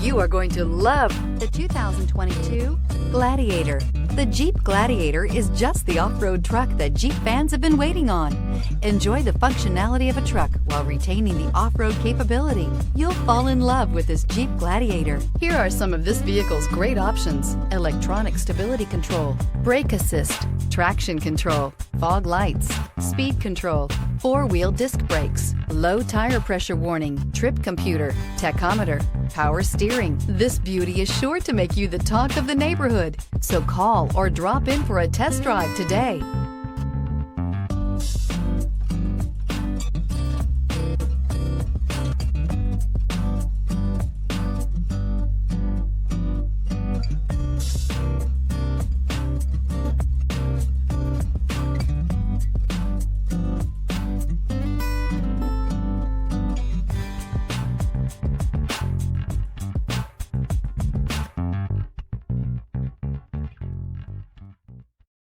You are going to love the 2022 Gladiator. The Jeep Gladiator is just the off-road truck that Jeep fans have been waiting on. Enjoy the functionality of a truck while retaining the off-road capability. You'll fall in love with this Jeep Gladiator. Here are some of this vehicle's great options: electronic stability control, brake assist, traction control, fog lights, speed control, four-wheel disc brakes, low tire pressure warning, trip computer, tachometer, power steering. This beauty is sure to make you the talk of the neighborhood. So call or drop in for a test drive today.